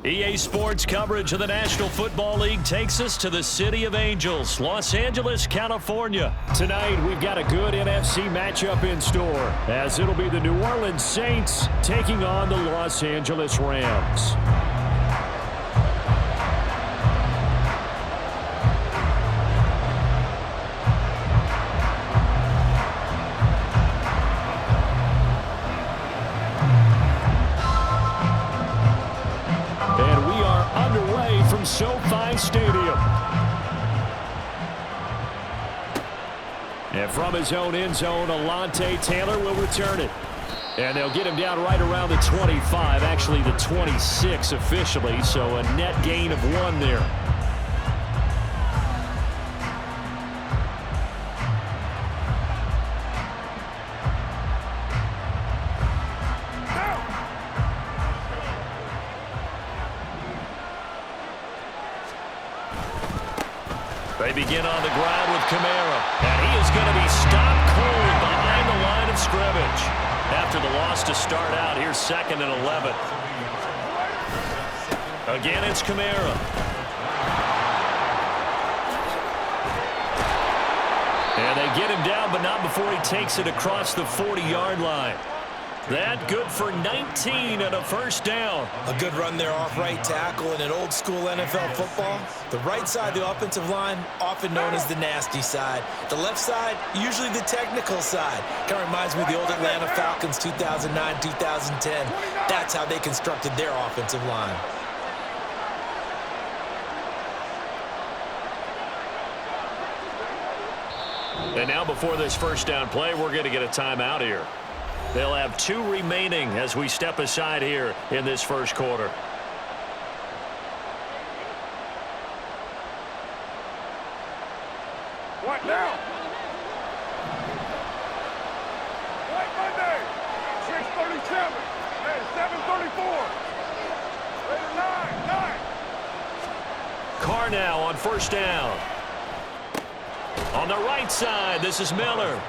EA Sports coverage of the National Football League takes us to the City of Angels, Los Angeles, California. Tonight, we've got a good NFC matchup in store, as it'll be the New Orleans Saints taking on the Los Angeles Rams. SoFi Stadium. And from his own end zone, Alontae Taylor will return it. And they'll get him down right around the 25, actually the 26 officially, so a net gain of 1 there. They begin on the ground with Kamara, and he is going to be stopped cold behind the line of scrimmage. After the loss to start out, here's 2nd and 11. Again, it's Kamara. And they get him down, but not before he takes it across the 40-yard line. That good for 19 and a first down. A good run there off right tackle in an old-school NFL football. The right side of the offensive line, often known as the nasty side. The left side, usually the technical side. Kind of reminds me of the old Atlanta Falcons 2009, 2010. That's how they constructed their offensive line. And now before this first down play, we're going to get a timeout here. They'll have 2 remaining as we step aside here in this first quarter. What now? White Monday, 6:37, hey, 7:34, 9. Carr now on first down. On the right side, this is Miller.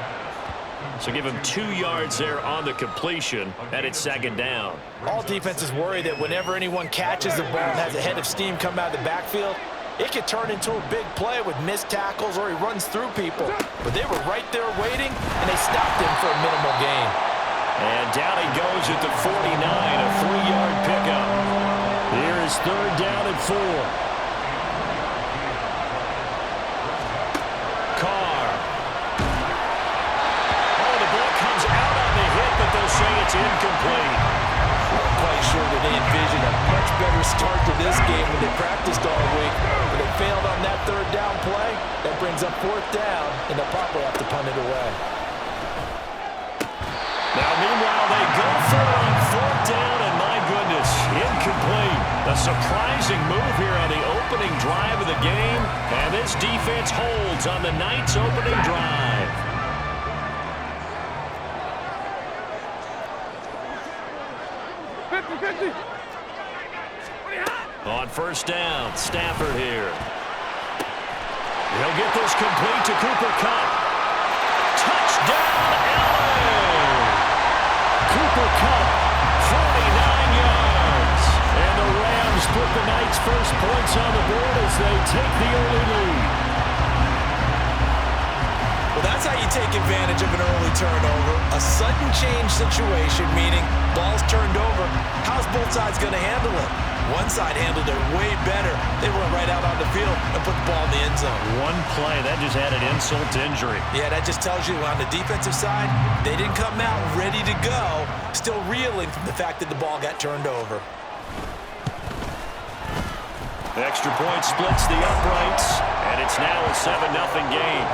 So give him 2 yards there on the completion, and it's 2nd down. All defenses worry that whenever anyone catches the ball and has a head of steam come out of the backfield, it could turn into a big play with missed tackles or he runs through people. But they were right there waiting, and they stopped him for a minimal gain. And down he goes at the 49, a 3-yard pickup. Here is 3rd down and 4. It's incomplete. I'm quite sure that they envisioned a much better start to this game when they practiced all week. But they failed on that 3rd down play. That brings up 4th down, and they'll probably have to punt it away. Now, meanwhile, they go for it on 4th down, and my goodness, incomplete. A surprising move here on the opening drive of the game, and this defense holds on the night's opening drive. On first down, Stafford here. He'll get this complete to Cooper Kupp. Touchdown, LA! Cooper Kupp, 49 yards. And the Rams put the night's first points on the board as they take the early lead. Well, that's how you take advantage of an early turnover. A sudden change situation, meaning ball's turned over. How's both sides going to handle it? One side handled it way better. They went right out on the field and put the ball in the end zone. One play, that just added insult to injury. Yeah, that just tells you on the defensive side, they didn't come out ready to go, still reeling from the fact that the ball got turned over. Extra point splits the uprights, and it's now a 7-0 game.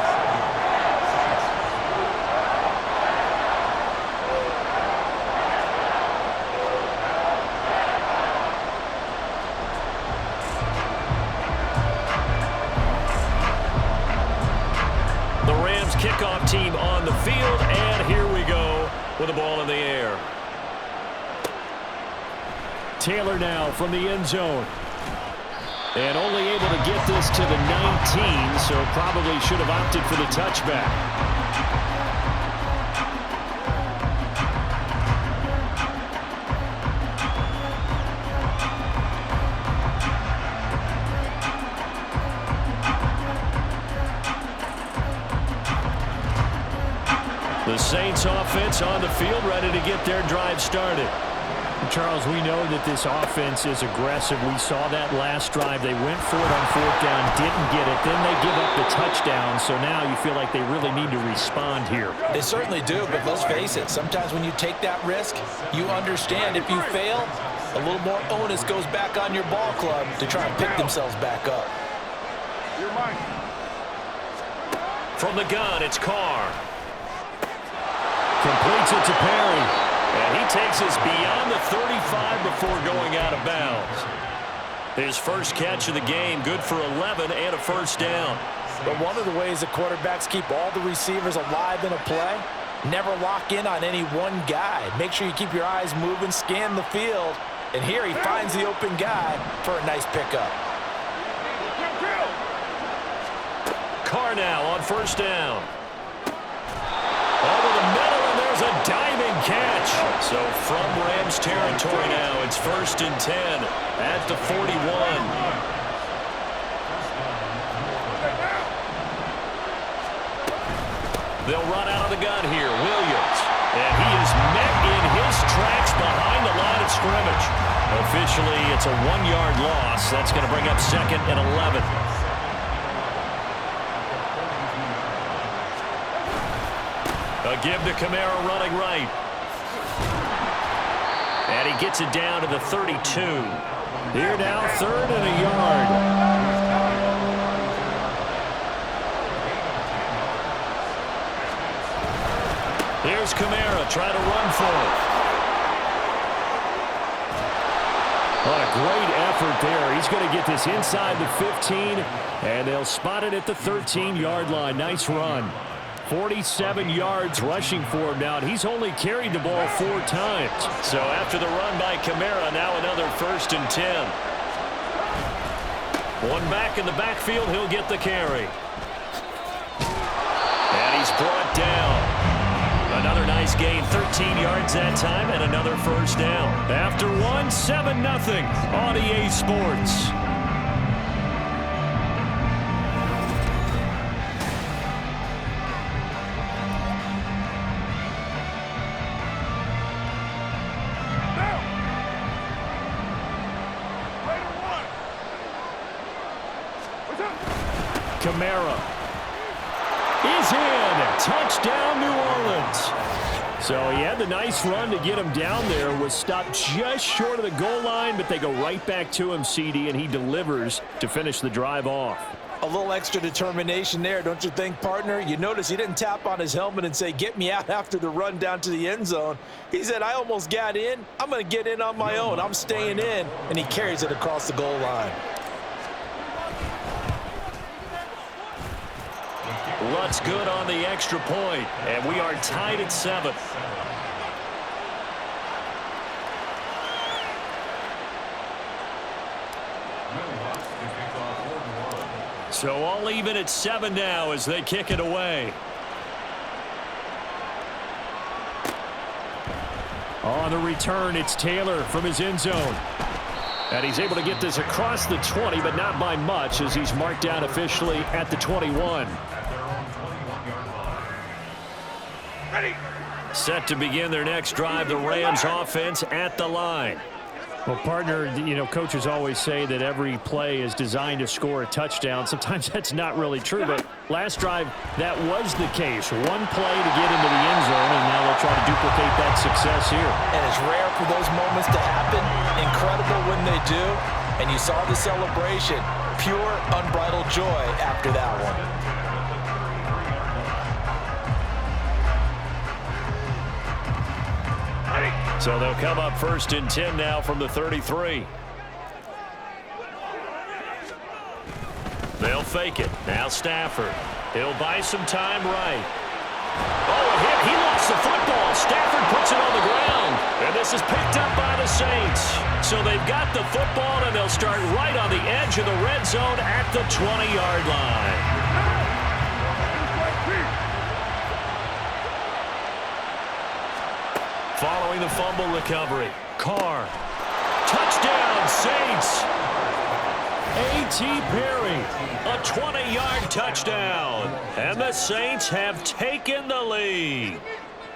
Kickoff team on the field, and here we go with the ball in the air. Taylor now from the end zone. And only able to get this to the 19, so probably should have opted for the touchback. The Saints offense on the field, ready to get their drive started. Charles, we know that this offense is aggressive. We saw that last drive. They went for it on 4th down, didn't get it. Then they give up the touchdown. So now you feel like they really need to respond here. They certainly do, but let's face it. Sometimes when you take that risk, you understand if you fail, a little more onus goes back on your ball club to try and pick themselves back up. You're mine. From the gun, it's Carr. Completes it to Perry. And he takes us beyond the 35 before going out of bounds. His first catch of the game, good for 11 and a first down. But one of the ways the quarterbacks keep all the receivers alive in a play, never lock in on any one guy. Make sure you keep your eyes moving, scan the field. And here he finds the open guy for a nice pickup. Carr now on first down. Over the middle, and there's a diving catch. So from Rams territory now, it's 1st and 10 at the 41. They'll run out of the gun here. Williams. And he is met in his tracks behind the line of scrimmage. Officially, it's a 1-yard loss. That's going to bring up 2nd and 11. A give to Kamara running right. And he gets it down to the 32. Here now, 3rd and a yard. Here's Kamara trying to run for it. What a great effort there. He's going to get this inside the 15, and they'll spot it at the 13-yard line. Nice run. 47 yards rushing for him now, and he's only carried the ball 4 times. So after the run by Kamara, now another 1st and 10. One back in the backfield, he'll get the carry. And he's brought down. Another nice gain, 13 yards that time, and another first down. After one, 7-0 on EA Sports. Kamara is in. Touchdown, New Orleans. So he had the nice run to get him down there. Was stopped just short of the goal line, but they go right back to him, CD, and he delivers to finish the drive off. A little extra determination there, don't you think, partner? You notice he didn't tap on his helmet and say, get me out after the run down to the end zone. He said, I almost got in. I'm going to get in on my own. I'm staying in. And he carries it across the goal line. Lutt's good on the extra point, and we are tied at 7. So all even at 7 now as they kick it away. On the return, it's Taylor from his end zone. And he's able to get this across the 20, but not by much as he's marked down officially at the 21. Set to begin their next drive, the Rams offense at the line. Well, partner, you know, coaches always say that every play is designed to score a touchdown. Sometimes that's not really true, but last drive, that was the case. One play to get into the end zone, and now they'll try to duplicate that success here. And it's rare for those moments to happen. Incredible when they do. And you saw the celebration. Pure, unbridled joy after that one. So they'll come up 1st and 10 now from the 33. They'll fake it. Now Stafford. He'll buy some time right. Oh, a hit. He lost the football. Stafford puts it on the ground. And this is picked up by the Saints. So they've got the football, and they'll start right on the edge of the red zone at the 20-yard line. Following the fumble recovery, Carr. Touchdown, Saints. A.T. Perry. A 20-yard touchdown. And the Saints have taken the lead.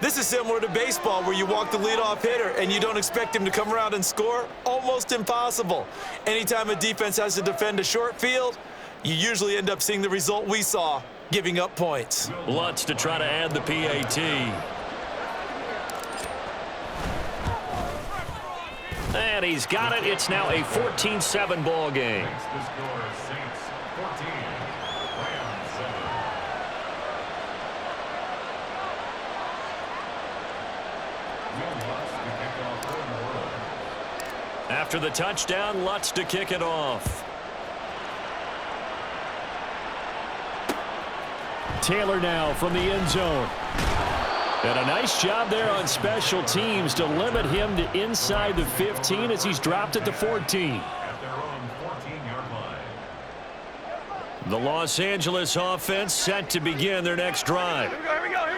This is similar to baseball where you walk the leadoff hitter and you don't expect him to come around and score. Almost impossible. Anytime a defense has to defend a short field, you usually end up seeing the result we saw, giving up points. Lutz to try to add the PAT. And he's got it. It's now a 14-7 ball game. After the touchdown, Lutz to kick it off. Taylor now from the end zone. And a nice job there on special teams to limit him to inside the 15 as he's dropped at the 14. The Los Angeles offense set to begin their next drive.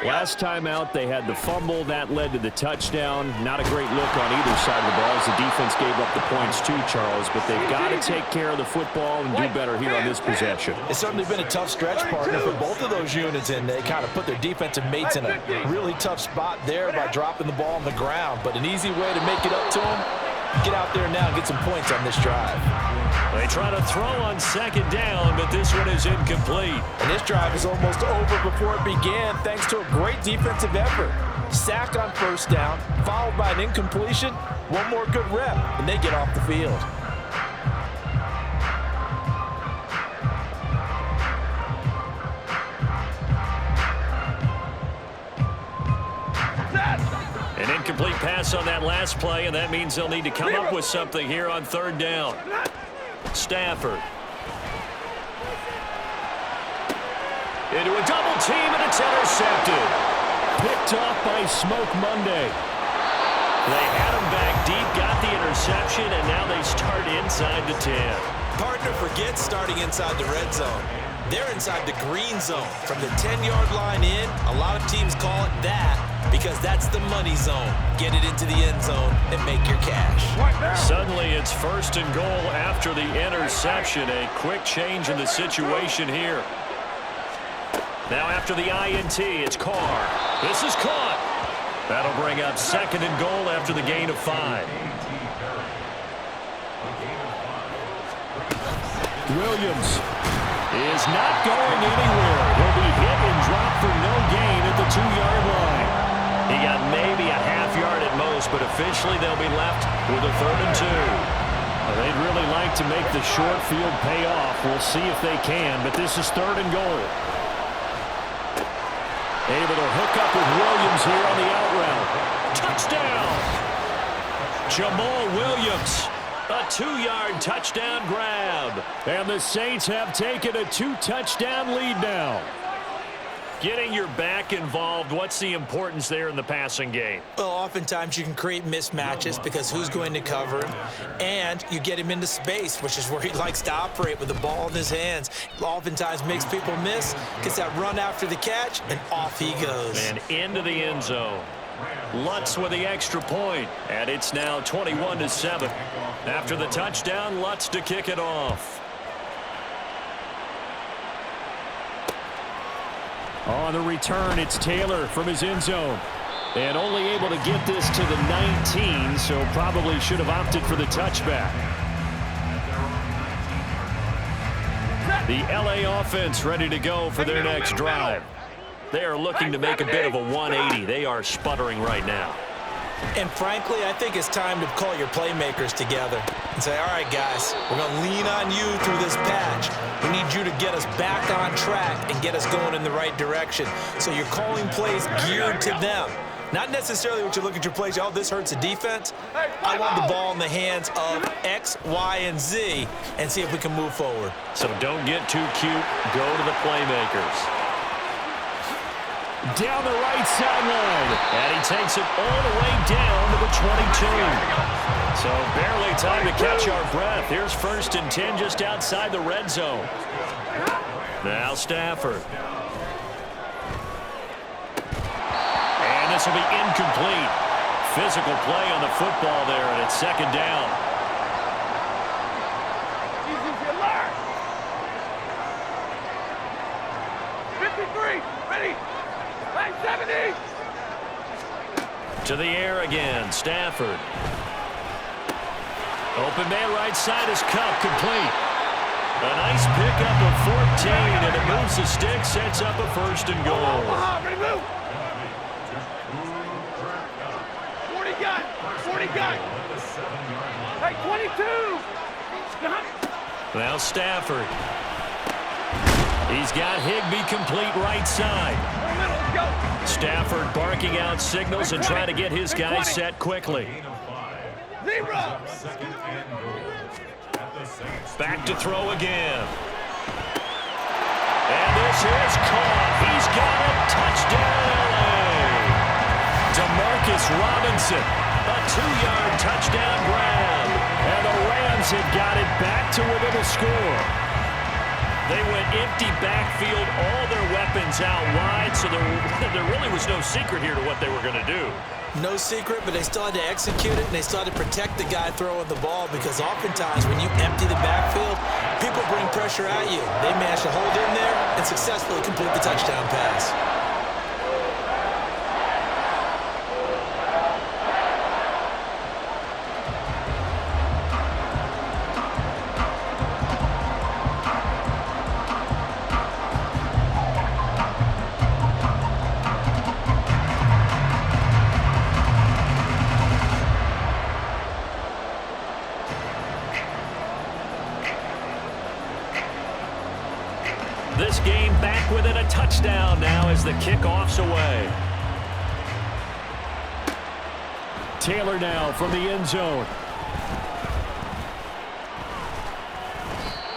Last time out, they had the fumble. That led to the touchdown. Not a great look on either side of the ball as the defense gave up the points too, Charles. But they've got to take care of the football and do better here on this possession. It's certainly been a tough stretch, partner, for both of those units, and they kind of put their defensive mates in a really tough spot there by dropping the ball on the ground. But an easy way to make it up to them, get out there now and get some points on this drive. They try to throw on second down, but this one is incomplete. And this drive is almost over before it began thanks to a great defensive effort. Sack on first down, followed by an incompletion. One more good rep, and they get off the field. An incomplete pass on that last play, and that means they'll need to come up with something here on third down. Stafford. Into a double team, and it's intercepted. Picked off by Smoke Monday. They had him back deep, got the interception, and now they start inside the 10. Partner forgets starting inside the red zone. They're inside the green zone. From the 10-yard line in, a lot of teams call it that because that's the money zone. Get it into the end zone and make your cash. Suddenly it's first and goal after the interception. A quick change in the situation here. Now after the INT, it's Carr. This is caught. That'll bring up second and goal after the gain of 5. Williams is not going anywhere. He'll be hit and dropped for no gain at the 2-yard line. He got maybe a half yard at most, but officially they'll be left with a 3rd and 2. Well, they'd really like to make the short field pay off. We'll see if they can, but this is 3rd and goal. Able to hook up with Williams here on the out route. Touchdown! Jamal Williams. A 2-yard touchdown grab. And the Saints have taken a 2-touchdown lead now. Getting your back involved, what's the importance there in the passing game? Well, oftentimes you can create mismatches because who's going to cover him, and you get him into space, which is where he likes to operate with the ball in his hands. Oftentimes makes people miss, gets that run after the catch, and off he goes. And into the end zone. Lutz with the extra point, and it's now 21-7. After the touchdown, Lutz to kick it off. On the return, it's Taylor from his end zone. And only able to get this to the 19, so probably should have opted for the touchback. The LA offense ready to go for their next drive. They are looking to make a bit of a 180. They are sputtering right now. And frankly, I think it's time to call your playmakers together and say, all right, guys, we're going to lean on you through this patch. We need you to get us back on track and get us going in the right direction. So you're calling plays geared to them. Not necessarily what you look at your plays, oh, this hurts the defense. I want the ball in the hands of X, Y, and Z and see if we can move forward. So don't get too cute. Go to the playmakers. Down the right sideline. And he takes it all the way down to the 22. So barely time to catch our breath. Here's 1st and 10 just outside the red zone. Now Stafford. And this will be incomplete. Physical play on the football there, and it's 2nd down. 70. To the air again, Stafford. Open man right side is Cup, complete. A nice pickup of 14, and it moves the stick, sets up a first and goal. Ready, move. 40 gun. 40 gun. Hey, 22. Now Stafford. He's got Higbee complete right side. Let's go. Stafford barking out signals and trying to get his guys set quickly. 0. Back to throw again. And this is caught. He's got it. Touchdown, LA. DeMarcus Robinson. A 2-yard touchdown grab. And the Rams have got it back to within a score. They went empty backfield, all their weapons out wide, so there really was no secret here to what they were going to do. No secret, but they still had to execute it, and they still had to protect the guy throwing the ball, because oftentimes when you empty the backfield, people bring pressure at you. They managed to hold in there and successfully complete the touchdown pass. This game back within a touchdown now as the kickoff's away. Taylor now from the end zone.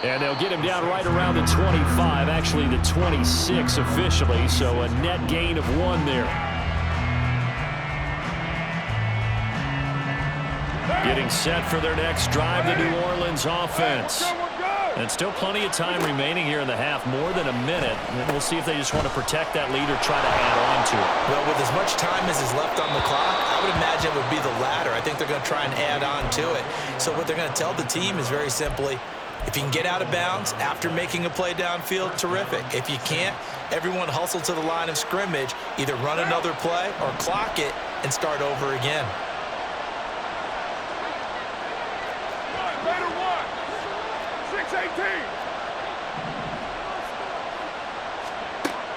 And they'll get him down right around the 25, actually the 26 officially, so a net gain of 1 there. Getting set for their next drive, the New Orleans offense. And still plenty of time remaining here in the half, more than a minute. And we'll see if they just want to protect that lead or try to add on to it. Well, with as much time as is left on the clock, I would imagine it would be the latter. I think they're going to try and add on to it. So what they're going to tell the team is very simply, if you can get out of bounds after making a play downfield, terrific. If you can't, everyone hustle to the line of scrimmage, either run another play or clock it and start over again. Later 1. 6-18.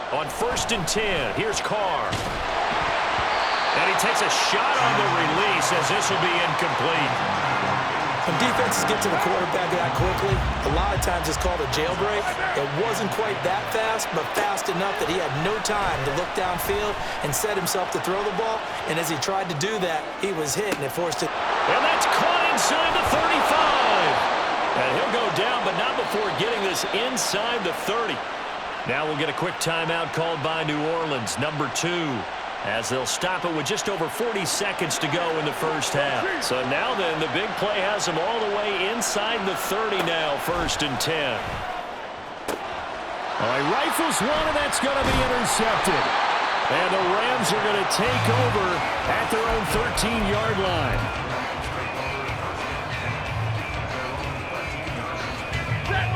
On 1st and 10, here's Carr. And he takes a shot on the release as this will be incomplete. When defenses get to the quarterback that quickly, a lot of times it's called a jailbreak. It wasn't quite that fast, but fast enough that he had no time to look downfield and set himself to throw the ball. And as he tried to do that, he was hit, and it forced it. And that's caught inside the 35. And he'll go down, but not before getting this inside the 30. Now we'll get a quick timeout called by New Orleans, number 2. As they'll stop it with just over 40 seconds to go in the first half. So now then, the big play has them all the way inside the 30 now, 1st and 10. All right, rifles one, and that's going to be intercepted. And the Rams are going to take over at their own 13-yard line.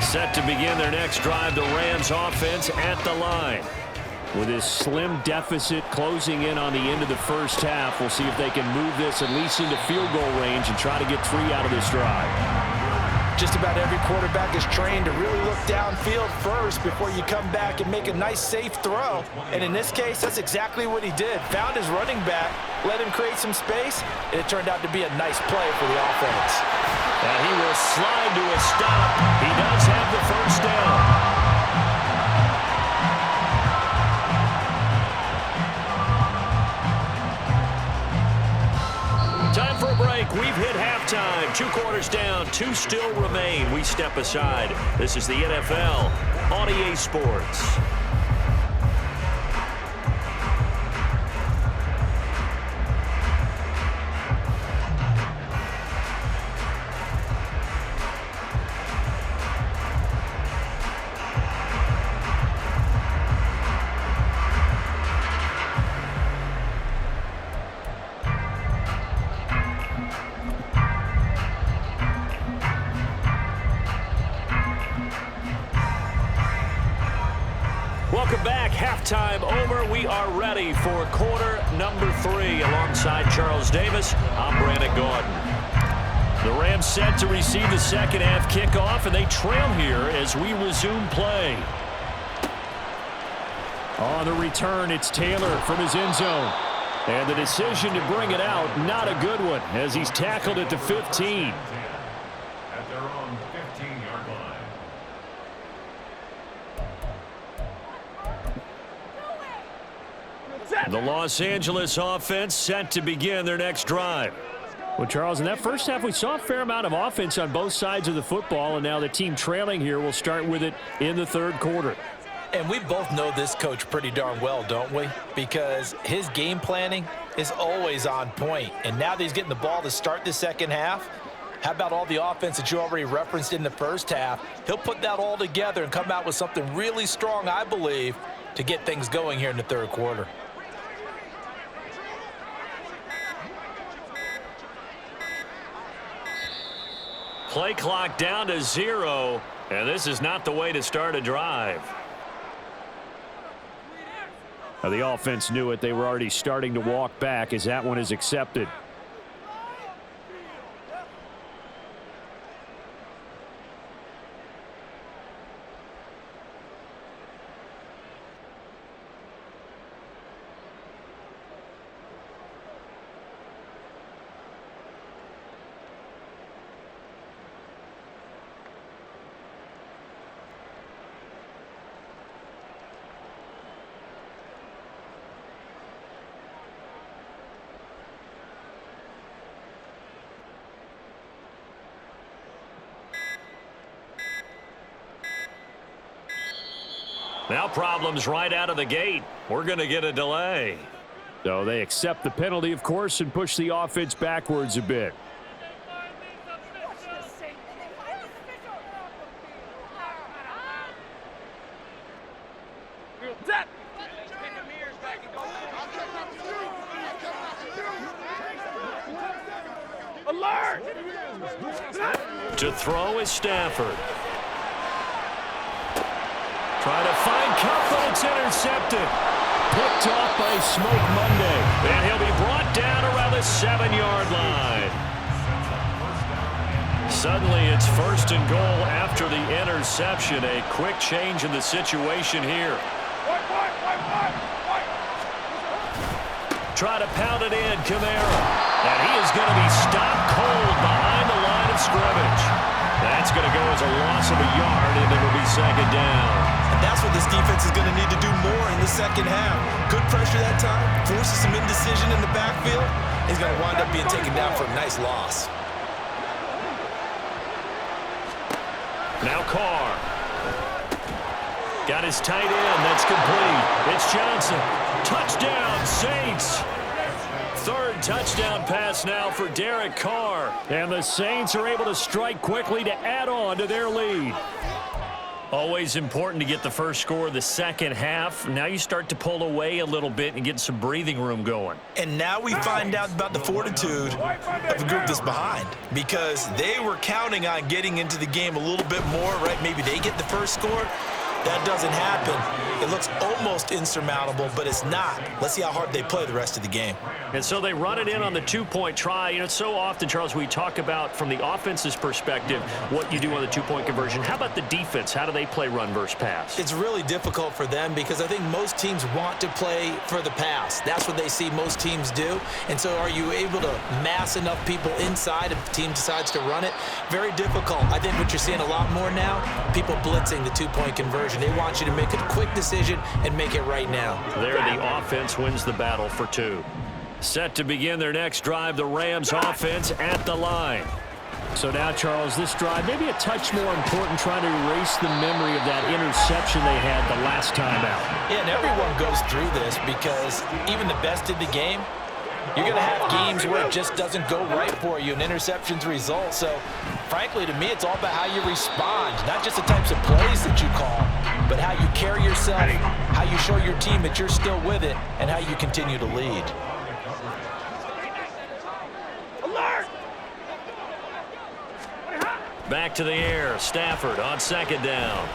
Set to begin their next drive, the Rams offense at the line. With this slim deficit closing in on the end of the first half, we'll see if they can move this at least into field goal range and try to get 3 out of this drive. Just about every quarterback is trained to really look downfield first before you come back and make a nice, safe throw. And in this case, that's exactly what he did. Found his running back, let him create some space, and it turned out to be a nice play for the offense. And he will slide to a stop. He does have the first down. Time for a break. We've hit halftime. 2 quarters down. 2 still remain. We step aside. This is the NFL on EA Sports. halftime over. We are ready for quarter number 3. Alongside Charles Davis, I'm Brandon Gordon. The Rams set to receive the second half kickoff, and they trail here as we resume play. On the return, it's Taylor from his end zone. And the decision to bring it out, not a good one, as he's tackled at the 15. At their own 15-yard line. The Los Angeles offense set to begin their next drive. Well, Charles, in that first half, we saw a fair amount of offense on both sides of the football, and now the team trailing here will start with it in the third quarter. And we both know this coach pretty darn well, don't we? Because his game planning is always on point. And now that he's getting the ball to start the second half, how about all the offense that you already referenced in the first half? He'll put that all together and come out with something really strong, I believe, to get things going here in the third quarter. Play clock down to 0, and this is not the way to start a drive. Now, the offense knew it. They were already starting to walk back as that one is accepted. Now problems right out of the gate. We're going to get a delay. So they accept the penalty, of course, and push the offense backwards a bit. Alert! To throw is Stafford. Trying to find Cup, but it's intercepted. Picked off by Smoke Monday. And he'll be brought down around the 7-yard line. Suddenly it's 1st and goal after the interception. A quick change in the situation here. Try to pound it in, Kamara. And he is going to be stopped cold behind the line of scrimmage. That's going to go as a loss of a yard, and it'll be 2nd down. And that's what this defense is going to need to do more in the second half. Good pressure that time, forces some indecision in the backfield. He's going to wind up being taken down for a nice loss. Now Carr. Got his tight end. That's complete. It's Johnson. Touchdown, Saints. 3rd touchdown pass now for Derek Carr. And the Saints are able to strike quickly to add on to their lead. Always important to get the first score of the second half. Now you start to pull away a little bit and get some breathing room going. And now we find out about the fortitude of the group that's behind, because they were counting on getting into the game a little bit more, right? Maybe they get the first score. That doesn't happen. It looks almost insurmountable, but it's not. Let's see how hard they play the rest of the game. And so they run it in on the 2-point try. You know, so often, Charles, we talk about from the offense's perspective what you do on the 2-point conversion. How about the defense? How do they play run versus pass? It's really difficult for them because I think most teams want to play for the pass. That's what they see most teams do. And so are you able to mass enough people inside if the team decides to run it? Very difficult. I think what you're seeing a lot more now, people blitzing the 2-point conversion. They want you to make a quick decision and make it right now. There, the offense wins the battle for 2. Set to begin their next drive, the Rams offense at the line. So now, Charles, this drive maybe a touch more important, trying to erase the memory of that interception they had the last time out. Yeah, and everyone goes through this because even the best in the game, you're going to have games where it just doesn't go right for you, and interceptions result. So, frankly, to me, it's all about how you respond, not just the types of plays that you call, but how you carry yourself, how you show your team that you're still with it, and how you continue to lead. Alert! Back to the air. Stafford on 2nd down.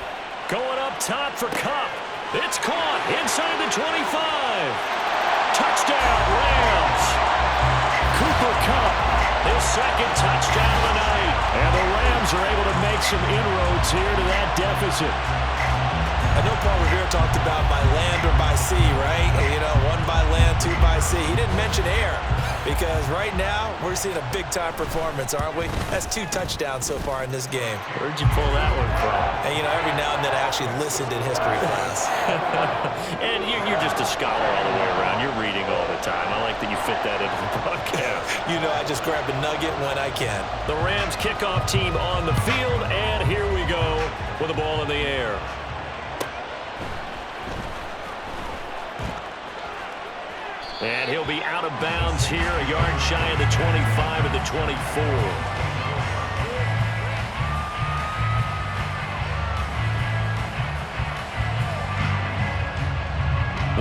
Going up top for Cup. It's caught inside the 25. Touchdown, Rams. Cooper Kupp, his second touchdown of the night. And the Rams are able to make some inroads here to that deficit. I know Paul Revere talked about by land or by sea, right? You know, one by land, two by sea. He didn't mention air because right now we're seeing a big-time performance, aren't we? That's 2 touchdowns so far in this game. Where'd you pull that one from? And, you know, every now and then I actually listened in history class. And you're just a scholar all the way around. You're reading all the time. I like that you fit that into the broadcast. You know, I just grab a nugget when I can. The Rams kickoff team on the field, and here we go with the ball in the air. And he'll be out of bounds here, a yard shy of the 25 at the 24.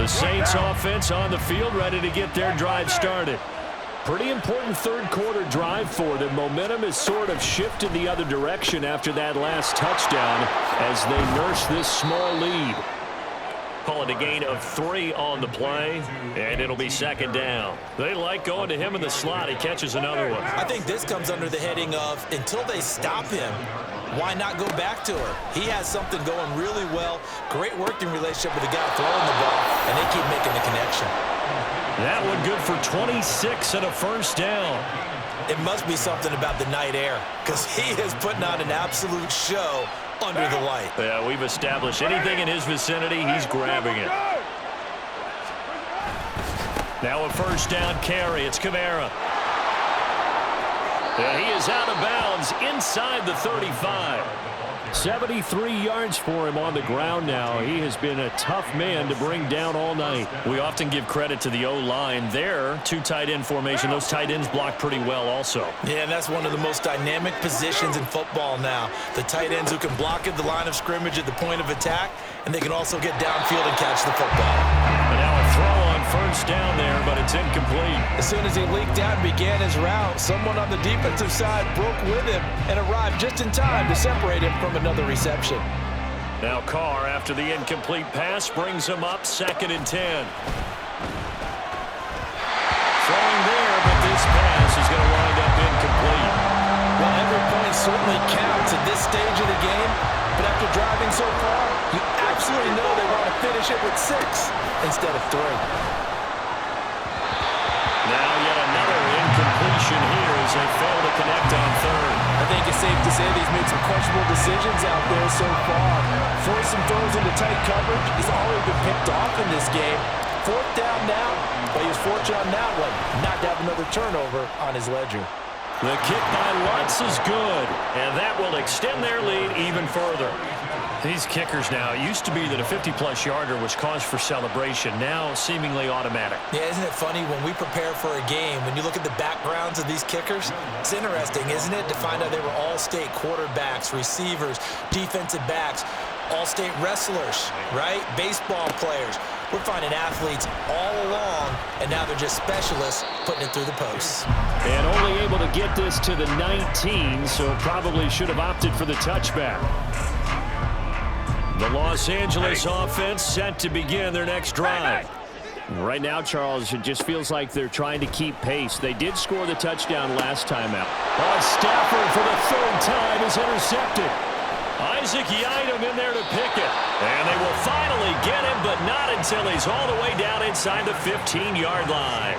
The Saints offense on the field, ready to get their drive started. Pretty important third-quarter drive for them. Momentum has sort of shifted the other direction after that last touchdown as they nurse this small lead. Call it a gain of 3 on the play, and it'll be second down. They like going to him in the slot. He catches another one. I think this comes under the heading of until they stop him, why not go back to her? He has something going really well. Great working relationship with the guy throwing the ball, and they keep making the connection. That one good for 26 and a first down. It must be something about the night air because he is putting on an absolute show under the light. Yeah, we've established anything in his vicinity, he's grabbing it. Now a first down carry. It's Kamara. And he is out of bounds inside the 35. 73 yards for him on the ground now. He has been a tough man to bring down all night. We often give credit to the O-line. There, 2 tight end formation. Those tight ends block pretty well also. Yeah, and that's one of the most dynamic positions in football now. The tight ends who can block at the line of scrimmage at the point of attack, and they can also get downfield and catch the football. And now a throw on first down there, but it's incomplete. As soon as he leaked out and began his route, someone on the defensive side broke with him and arrived just in time to separate him from another reception. Now Carr, after the incomplete pass, brings him up 2nd and 10. Throwing there, but this pass is going to wind up incomplete. Well, every point certainly counts at this stage of the game, but after driving so far, you absolutely know they want to finish it with 6 instead of 3. Now yet another incompletion here as they fail to connect on 3rd. I think it's safe to say that he's made some questionable decisions out there so far. Forced some throws into tight coverage. He's already been picked off in this game. 4th down now, but he was fortunate on that one not to have another turnover on his ledger. The kick by Lutz is good, and that will extend their lead even further. These kickers now, it used to be that a 50-plus yarder was cause for celebration, now seemingly automatic. Yeah, isn't it funny when we prepare for a game, when you look at the backgrounds of these kickers, it's interesting, isn't it, to find out they were all-state quarterbacks, receivers, defensive backs, all-state wrestlers, right? Baseball players. We're finding athletes all along, and now they're just specialists putting it through the posts. And only able to get this to the 19, so probably should have opted for the touchback. The Los Angeles offense set to begin their next drive. Right now, Charles, it just feels like they're trying to keep pace. They did score the touchdown last time out. Stafford for the 3rd time is intercepted. Isaac Yiadom in there to pick it. And they will finally get him, but not until he's all the way down inside the 15-yard line.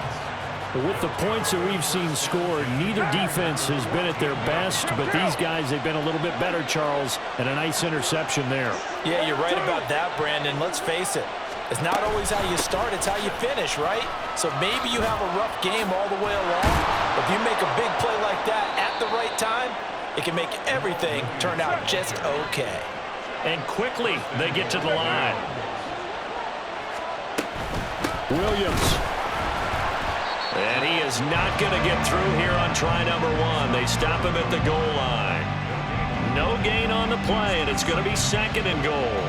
With the points that we've seen scored, neither defense has been at their best, but these guys have been a little bit better, Charles, and a nice interception there. Yeah, you're right about that, Brandon. Let's face it. It's not always how you start, it's how you finish, right? So maybe you have a rough game all the way along, but if you make a big play like that at the right time, it can make everything turn out just okay. And quickly, they get to the line. Williams. And he is not going to get through here on try number 1. They stop him at the goal line. No gain on the play, and it's going to be 2nd and goal.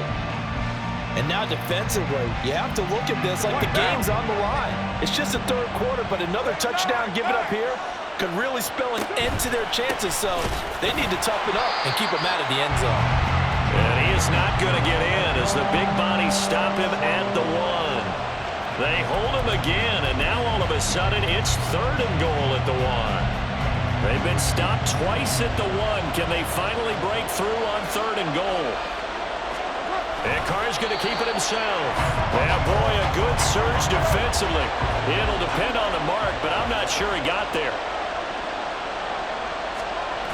And now defensively, you have to look at this like the game's on the line. It's just the 3rd quarter, but another touchdown given up here could really spell an end to their chances, so they need to toughen up and keep them out of the end zone. And he is not going to get in as the big bodies stop him at the 1. They hold him again, and now all of a sudden it's 3rd and goal at the 1. They've been stopped twice at the 1. Can they finally break through on 3rd and goal? And Carr's going to keep it himself. Yeah, boy, a good surge defensively. It'll depend on the mark, but I'm not sure he got there.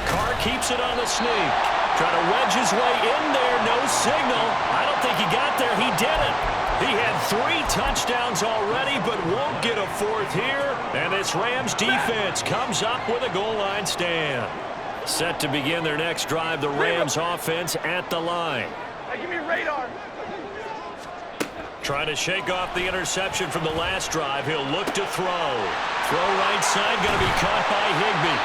Carr keeps it on the sneak. Trying to wedge his way in there. No signal. I don't think he got there. He didn't. He had 3 touchdowns already, but won't get a 4th here. And this Rams defense comes up with a goal line stand. Set to begin their next drive, the Rams offense at the line. Hey, give me radar. Trying to shake off the interception from the last drive. He'll look to throw. Throw right side, going to be caught by Higbee.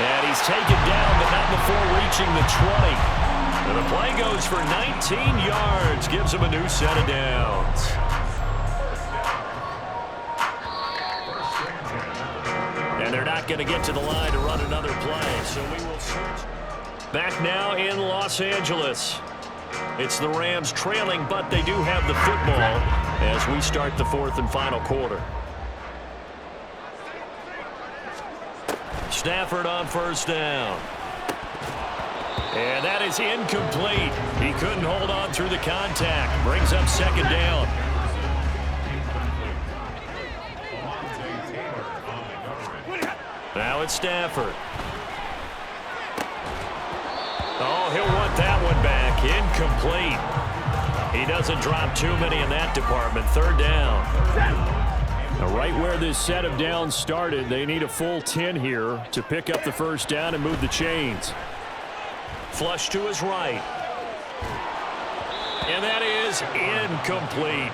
And he's taken down, but not before reaching the 20. And the play goes for 19 yards. Gives him a new set of downs. And they're not going to get to the line to run another play. So we will switch. Back now in Los Angeles. It's the Rams trailing, but they do have the football as we start the 4th and final quarter. Stafford on 1st down. And that is incomplete. He couldn't hold on through the contact. Brings up 2nd down. Now it's Stafford. Oh, he'll want that one back. Incomplete. He doesn't drop too many in that department. 3rd down. Now, right where this set of downs started, they need a full 10 here to pick up the 1st down and move the chains. Flush to his right. And that is incomplete.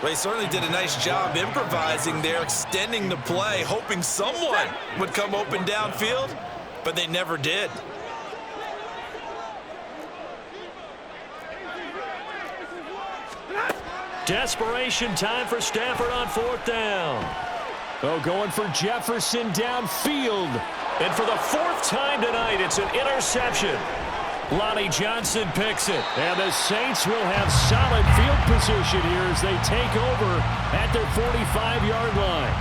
Well, he certainly did a nice job improvising there, extending the play, hoping someone would come open downfield, but they never did. Desperation time for Stafford on 4th down. Oh, going for Jefferson downfield. And for the 4th time tonight, it's an interception. Lonnie Johnson picks it. And the Saints will have solid field position here as they take over at their 45-yard line.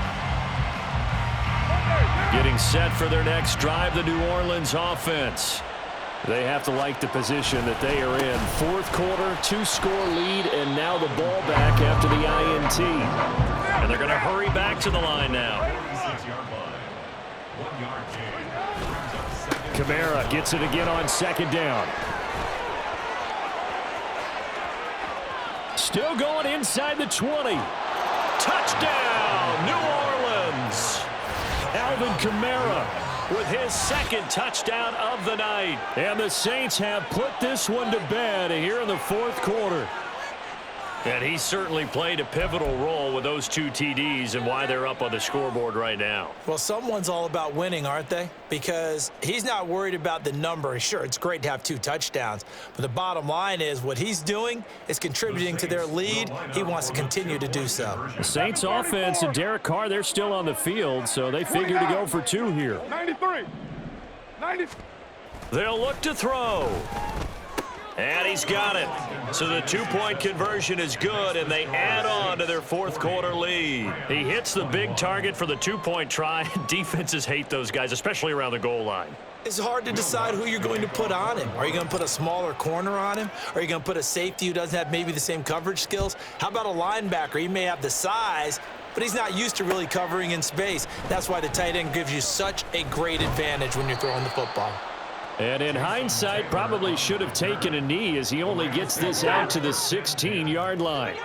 Getting set for their next drive, the New Orleans offense. They have to like the position that they are in. 4th quarter, 2-score lead, and now the ball back after the INT. And they're going to hurry back to the line now. Kamara gets it again on 2nd down. Still going inside the 20. Touchdown, New Orleans. Alvin Kamara with his 2nd touchdown of the night. And the Saints have put this one to bed here in the 4th quarter. And he certainly played a pivotal role with those 2 TDs and why they're up on the scoreboard right now. Well, someone's all about winning, aren't they? Because he's not worried about the number. Sure, it's great to have 2 touchdowns, but the bottom line is what he's doing is contributing to their lead. He wants to continue to do so. The Saints offense and Derek Carr, they're still on the field, so they figure to go for 2 here. 93. 90. They'll look to throw. And he's got it. So the 2-point conversion is good, and they add on to their 4th quarter lead. He hits the big target for the 2-point try. Defenses hate those guys, especially around the goal line. It's hard to decide who you're going to put on him. Are you going to put a smaller corner on him? Are you going to put a safety who doesn't have maybe the same coverage skills? How about a linebacker? He may have the size, but he's not used to really covering in space. That's why the tight end gives you such a great advantage when you're throwing the football. And in hindsight, probably should have taken a knee as he only gets this out to the 16-yard line.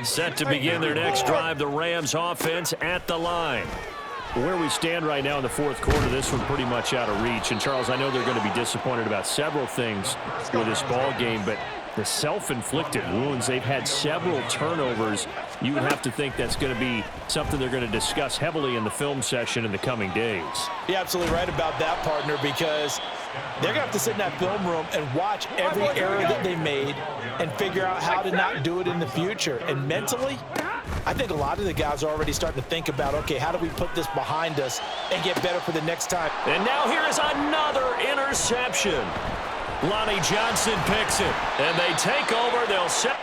Set to begin their next drive, the Rams offense at the line. Where we stand right now in the 4th quarter, this one pretty much out of reach. And, Charles, I know they're going to be disappointed about several things with this ball game, but the self-inflicted wounds, they've had several turnovers. You would have to think that's going to be something they're going to discuss heavily in the film session in the coming days. You're absolutely right about that, partner, because they're going to have to sit in that film room and watch every error that they made and figure out how to not do it in the future. And mentally, I think a lot of the guys are already starting to think about, okay, how do we put this behind us and get better for the next time? And now here is another interception. Lonnie Johnson picks it, and they take over. They'll set.